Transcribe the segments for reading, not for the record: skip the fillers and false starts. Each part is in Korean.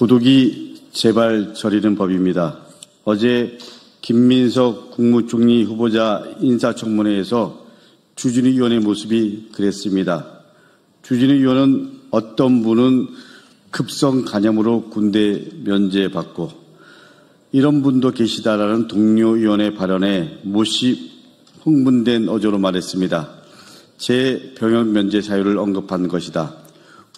도둑이 제발 저리는 법입니다. 어제 김민석 국무총리 후보자 인사청문회에서 주진우 의원의 모습이 그랬습니다. 주진우 의원은 어떤 분은 급성 간염으로 군대 면제받고 이런 분도 계시다라는 동료 의원의 발언에 몹시 흥분된 어조로 말했습니다. 제 병역 면제 사유를 언급한 것이다.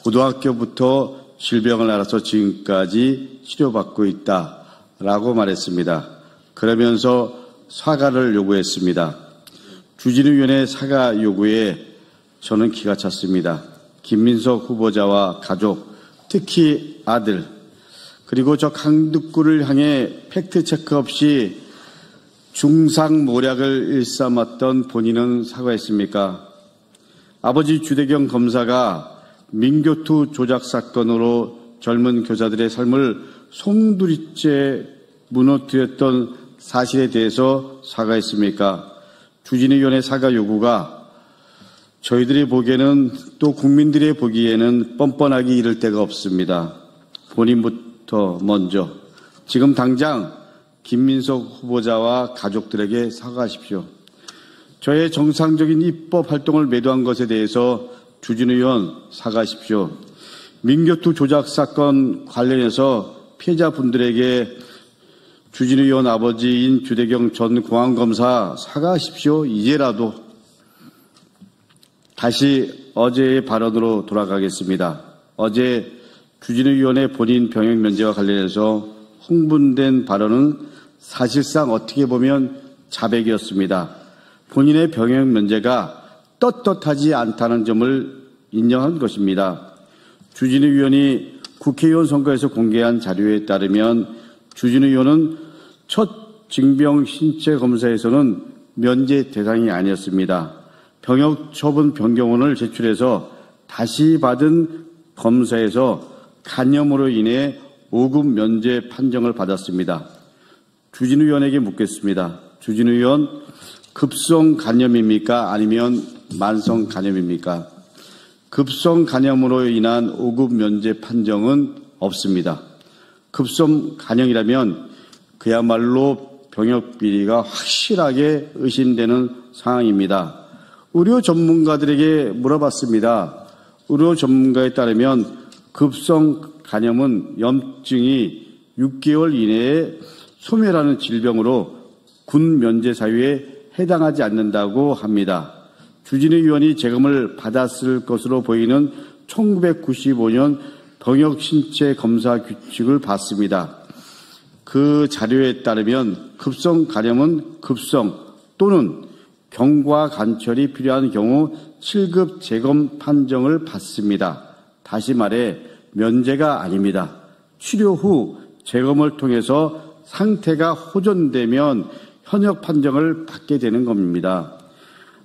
고등학교부터 질병을 앓아서 지금까지 치료받고 있다라고 말했습니다. 그러면서 사과를 요구했습니다. 주진우 의원의 사과 요구에 저는 기가 찼습니다. 김민석 후보자와 가족, 특히 아들, 그리고 저 강득구를 향해 팩트체크 없이 중상모략을 일삼았던 본인은 사과했습니까? 아버지 주대경 검사가 민교투 조작 사건으로 젊은 교사들의 삶을 송두리째 무너뜨렸던 사실에 대해서 사과했습니까? 주진우 의원의 사과 요구가 저희들이 보기에는 또 국민들이 보기에는 뻔뻔하기 이를 데가 없습니다. 본인부터 먼저 지금 당장 김민석 후보자와 가족들에게 사과하십시오. 저의 정상적인 입법 활동을 매도한 것에 대해서 주진우 의원 사과하십시오. 민교투 조작 사건 관련해서 피해자분들에게 주진우 의원 아버지인 주대경 전 공안검사 사과하십시오. 이제라도. 다시 어제의 발언으로 돌아가겠습니다. 어제 주진우 의원의 본인 병역 면제와 관련해서 흥분된 발언은 사실상 어떻게 보면 자백이었습니다. 본인의 병역 면제가 떳떳하지 않다는 점을 인정한 것입니다. 주진우 의원이 국회의원 선거에서 공개한 자료에 따르면 주진우 의원은 첫 징병 신체 검사에서는 면제 대상이 아니었습니다. 병역 처분 변경원을 제출해서 다시 받은 검사에서 간염으로 인해 5급 면제 판정을 받았습니다. 주진우 의원에게 묻겠습니다. 주진우 의원, 급성 간염입니까? 아니면 만성 간염입니까? 급성 간염으로 인한 5급 면제 판정은 없습니다. 급성 간염이라면 그야말로 병역 비리가 확실하게 의심되는 상황입니다. 의료 전문가들에게 물어봤습니다. 의료 전문가에 따르면 급성 간염은 염증이 6개월 이내에 소멸하는 질병으로 군 면제 사유에 해당하지 않는다고 합니다. 주진우 의원이 재검을 받았을 것으로 보이는 1995년 병역 신체 검사 규칙을 봤습니다. 그 자료에 따르면 급성 간염은 급성 또는 경과 관철이 필요한 경우 7급 재검 판정을 받습니다. 다시 말해 면제가 아닙니다. 치료 후 재검을 통해서 상태가 호전되면 현역 판정을 받게 되는 겁니다.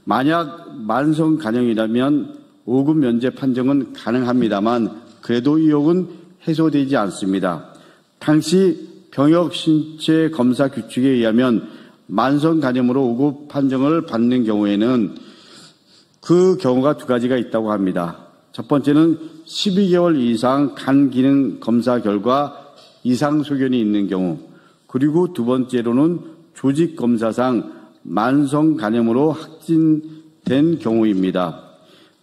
만약 만성 간염이라면 5급 면제 판정은 가능합니다만 그래도 의혹은 해소되지 않습니다. 당시 병역 신체 검사 규칙에 의하면 만성 간염으로 5급 판정을 받는 경우에는 그 경우가 두 가지가 있다고 합니다. 첫 번째는 12개월 이상 간 기능 검사 결과 이상 소견이 있는 경우, 그리고 두 번째로는 조직 검사상 만성 간염으로 확진된 경우입니다.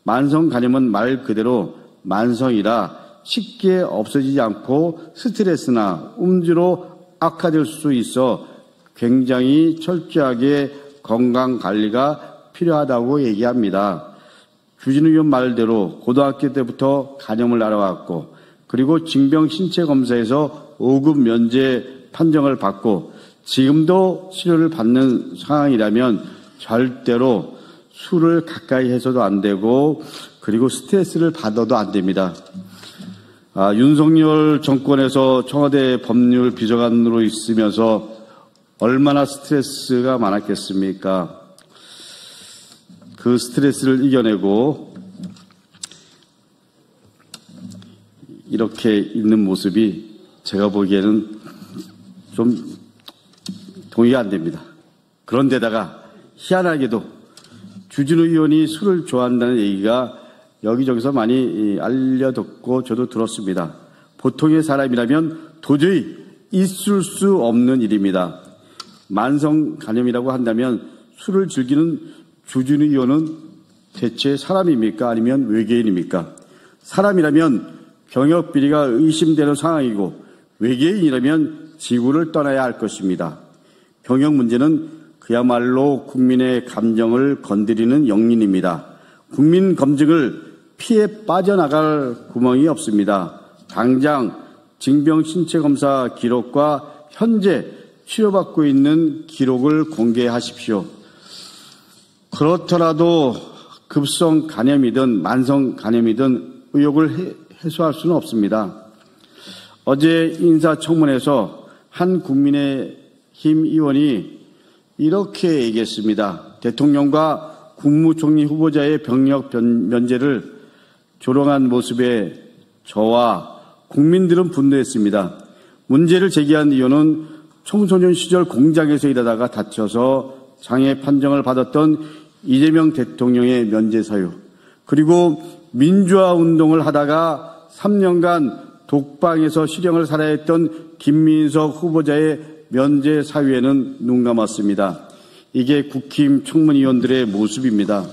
만성 간염은 말 그대로 만성이라 쉽게 없어지지 않고 스트레스나 음주로 악화될 수 있어 굉장히 철저하게 건강관리가 필요하다고 얘기합니다. 주진우 의원 말대로 고등학교 때부터 간염을 알아왔고 그리고 징병 신체 검사에서 5급 면제 판정을 받고 지금도 치료를 받는 상황이라면 절대로 술을 가까이 해서도 안 되고 그리고 스트레스를 받아도 안 됩니다. 윤석열 정권에서 청와대 법률 비서관으로 있으면서 얼마나 스트레스가 많았겠습니까? 그 스트레스를 이겨내고 이렇게 있는 모습이 제가 보기에는 좀 동의가 안 됩니다. 그런데다가 희한하게도 주진우 의원이 술을 좋아한다는 얘기가 여기저기서 많이 알려듣고 저도 들었습니다. 보통의 사람이라면 도저히 있을 수 없는 일입니다. 만성 간염이라고 한다면 술을 즐기는 주진우 의원은 대체 사람입니까? 아니면 외계인입니까? 사람이라면 병역 비리가 의심되는 상황이고 외계인이라면 지구를 떠나야 할 것입니다. 병역 문제는 그야말로 국민의 감정을 건드리는 영린입니다. 국민 검증을 피해 빠져나갈 구멍이 없습니다. 당장 징병신체검사 기록과 현재 치료받고 있는 기록을 공개하십시오. 그렇더라도 급성 간염이든 만성 간염이든 의혹을 해소할 수는 없습니다. 어제 인사청문회에서 한 국민의힘 의원이 이렇게 얘기했습니다. 대통령과 국무총리 후보자의 병역 면제를 조롱한 모습에 저와 국민들은 분노했습니다. 문제를 제기한 의원은 청소년 시절 공장에서 일하다가 다쳐서 장애 판정을 받았던 이재명 대통령의 면제 사유, 그리고 민주화 운동을 하다가 3년간 독방에서 실형을 살아야 했던 김민석 후보자의 면제 사유에는 눈 감았습니다. 이게 국힘 청문위원들의 모습입니다.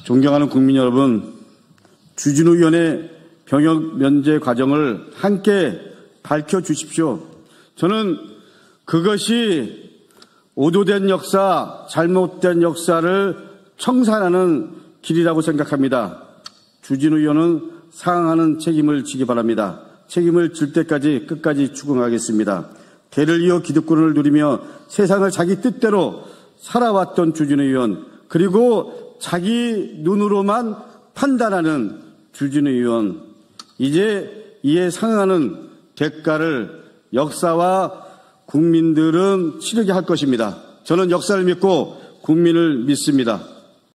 존경하는 국민 여러분, 주진우 의원의 병역 면제 과정을 함께 밝혀주십시오. 저는 그것이 오도된 역사, 잘못된 역사를 청산하는 길이라고 생각합니다. 주진우 의원은 상응하는 책임을 지기 바랍니다. 책임을 질 때까지 끝까지 추궁하겠습니다. 대를 이어 기득권을 누리며 세상을 자기 뜻대로 살아왔던 주진우 의원, 그리고 자기 눈으로만 판단하는 주진우 의원, 이제 이에 상응하는 대가를 역사와 국민들은 치르게 할 것입니다. 저는 역사를 믿고 국민을 믿습니다.